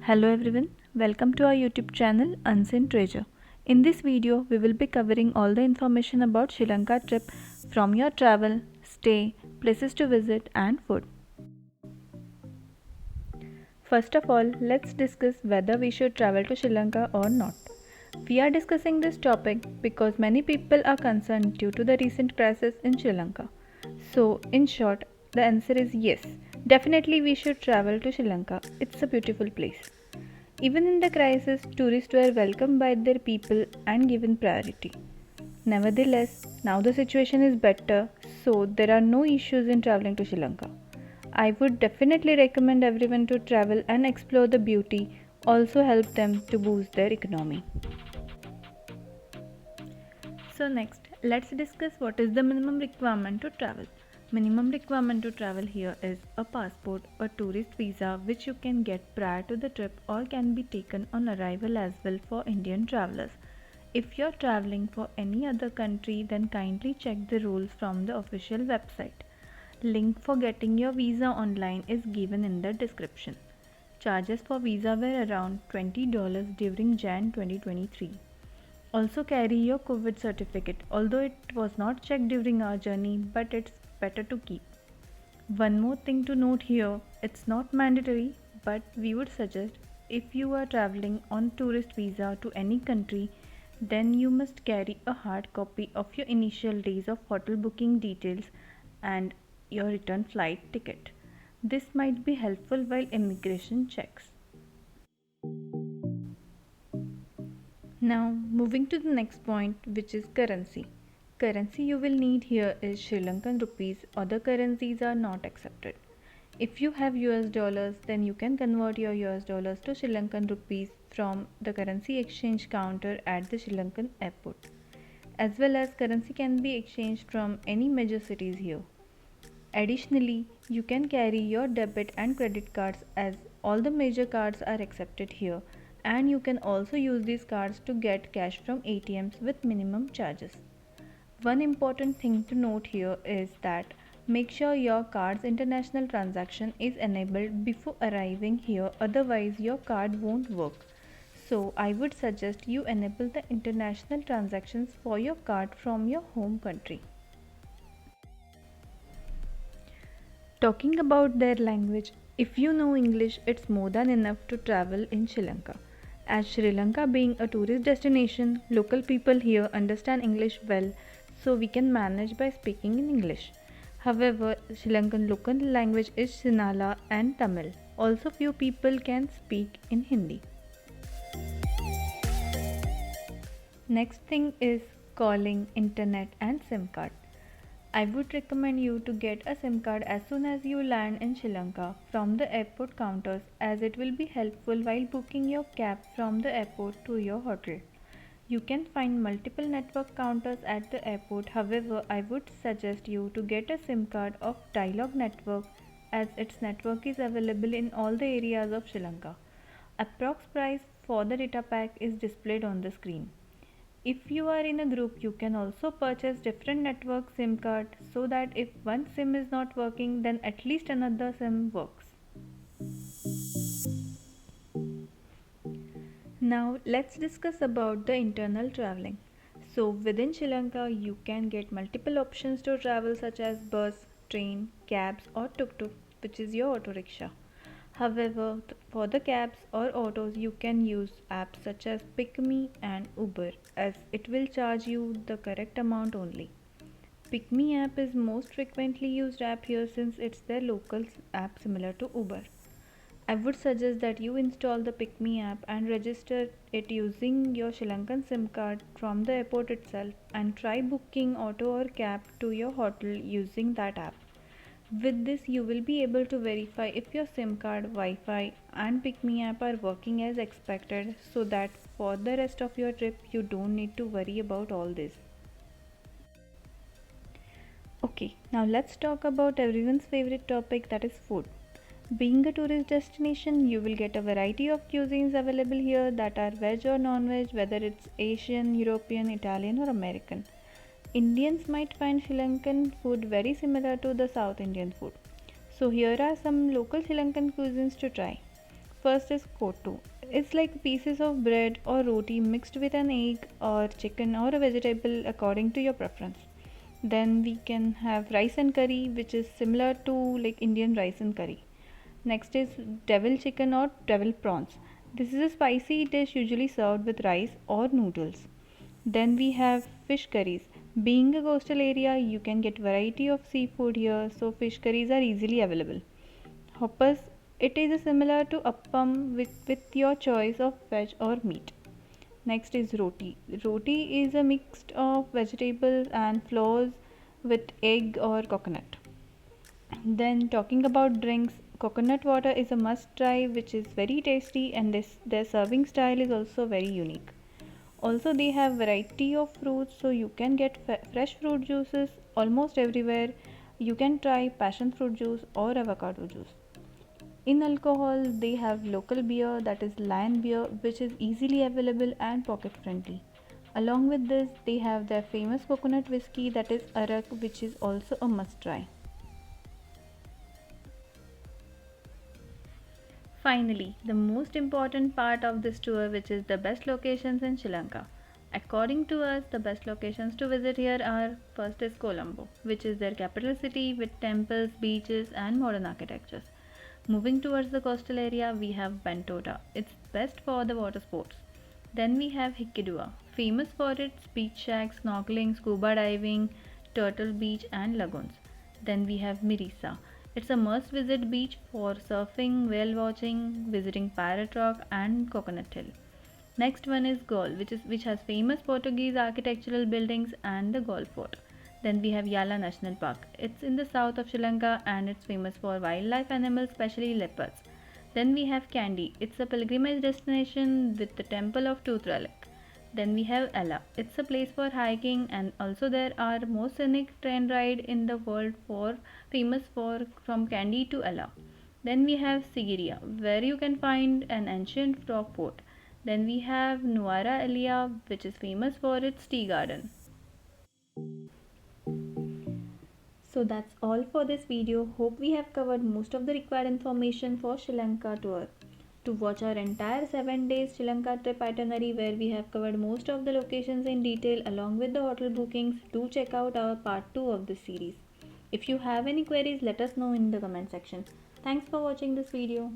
Hello everyone, welcome to our YouTube channel Unseen Treasure. In this video, we will be covering all the information about Sri Lanka trip from your travel, stay, places to visit and food. First of all, let's discuss whether we should travel to Sri Lanka or not. We are discussing this topic because many people are concerned due to the recent crisis in Sri Lanka. So, in short, the answer is yes. Definitely we should travel to Sri Lanka. It's a beautiful place. Even in the crisis, tourists were welcomed by their people and given priority. Nevertheless, now the situation is better, so there are no issues in traveling to Sri Lanka. I would definitely recommend everyone to travel and explore the beauty, also help them to boost their economy. So next, let's discuss what is the minimum requirement to travel. Minimum requirement to travel here is a passport or tourist visa which you can get prior to the trip or can be taken on arrival as well for Indian travelers. If you're traveling for any other country, then kindly check the rules from the official website. Link for getting your visa online is given in the description. Charges for visa were around $20 during Jan 2023. Also carry your COVID certificate, although it was not checked during our journey, but it's better to keep. One more thing to note here, it's not mandatory, but we would suggest if you are traveling on tourist visa to any country, then you must carry a hard copy of your initial days of hotel booking details and your return flight ticket. This might be helpful while immigration checks. Now, moving to the next point, which is currency. Currency you will need here is Sri Lankan rupees. Other currencies are not accepted. If you have US dollars, then you can convert your US dollars to Sri Lankan rupees from the currency exchange counter at the Sri Lankan airport. As well as currency can be exchanged from any major cities here. Additionally, you can carry your debit and credit cards as all the major cards are accepted here, and you can also use these cards to get cash from ATMs with minimum charges. One important thing to note here is that make sure your card's international transaction is enabled before arriving here, otherwise your card won't work. So I would suggest you enable the international transactions for your card from your home country. Talking about their language, if you know English, it's more than enough to travel in Sri Lanka. As Sri Lanka being a tourist destination, local people here understand English well, so we can manage by speaking in English. However, Sri Lankan local language is Sinhala and Tamil. Also, few people can speak in Hindi. Next thing is calling, internet, and SIM card. I would recommend you to get a SIM card as soon as you land in Sri Lanka from the airport counters, as it will be helpful while booking your cab from the airport to your hotel. You can find multiple network counters at the airport. However, I would suggest you to get a SIM card of Dialog network, as its network is available in all the areas of Sri Lanka. Approx price for the data pack is displayed on the screen. If you are in a group, you can also purchase different network SIM card so that if one SIM is not working, then at least another SIM works. Now let's discuss about the internal traveling. So within Sri Lanka, you can get multiple options to travel such as bus, train, cabs or tuk-tuk, which is your auto rickshaw. However, for the cabs or autos, you can use apps such as PickMe and Uber, as it will charge you the correct amount only. PickMe app is most frequently used app here since it's their local app similar to Uber. I would suggest that you install the PickMe app and register it using your Sri Lankan SIM card from the airport itself and try booking auto or cab to your hotel using that app. With this, you will be able to verify if your SIM card, Wi-Fi and PickMe app are working as expected, so that for the rest of your trip you don't need to worry about all this. Okay, now let's talk about everyone's favorite topic, that is food. Being a tourist destination, you will get a variety of cuisines available here that are veg or non-veg, whether it's Asian, European, Italian or American. Indians might find Sri Lankan food very similar to the South Indian food. So here are some local Sri Lankan cuisines to try. First is kotu. It's like pieces of bread or roti mixed with an egg or chicken or a vegetable according to your preference. Then we can have rice and curry, which is similar to like Indian rice and curry. Next is devil chicken or devil prawns. This is a spicy dish usually served with rice or noodles. Then we have fish curries. Being a coastal area, you can get variety of seafood here, so fish curries are easily available. Hoppers, it is similar to appam with your choice of veg or meat. Next is roti. Roti is a mix of vegetables and flours with egg or coconut. Then talking about drinks, coconut water is a must try which is very tasty, and their serving style is also very unique. Also they have variety of fruits, so you can get fresh fruit juices almost everywhere. You can try passion fruit juice or avocado juice. In alcohol, they have local beer, that is Lion beer, which is easily available and pocket friendly. Along with this, they have their famous coconut whiskey, that is Arak, which is also a must try. Finally, the most important part of this tour, which is the best locations in Sri Lanka. According to us, the best locations to visit here are: first is Colombo, which is their capital city with temples, beaches, and modern architectures. Moving towards the coastal area, we have Bentota. It's best for the water sports. Then we have Hikkedua, famous for its beach shacks, snorkeling, scuba diving, turtle beach, and lagoons. Then we have Mirisa. It's a must visit beach for surfing, whale watching, visiting Pirate Rock, and Coconut Hill. Next one is Galle, which has famous Portuguese architectural buildings and the Galle Fort. Then we have Yala National Park. It's in the south of Sri Lanka and it's famous for wildlife animals, especially leopards. Then we have Kandy. It's a pilgrimage destination with the Temple of Tooth Relic. Then we have Ella. It's a place for hiking, and also there are most scenic train ride in the world for famous for from Kandy to Ella. Then we have Sigiriya, where you can find an ancient rock fort. Then we have Nuara Elia, which is famous for its tea garden. So that's all for this video. Hope we have covered most of the required information for Sri Lanka tour. To watch our entire 7 days Sri Lanka trip itinerary, where we have covered most of the locations in detail along with the hotel bookings, do check out our part 2 of this series. If you have any queries, let us know in the comment section. Thanks for watching this video.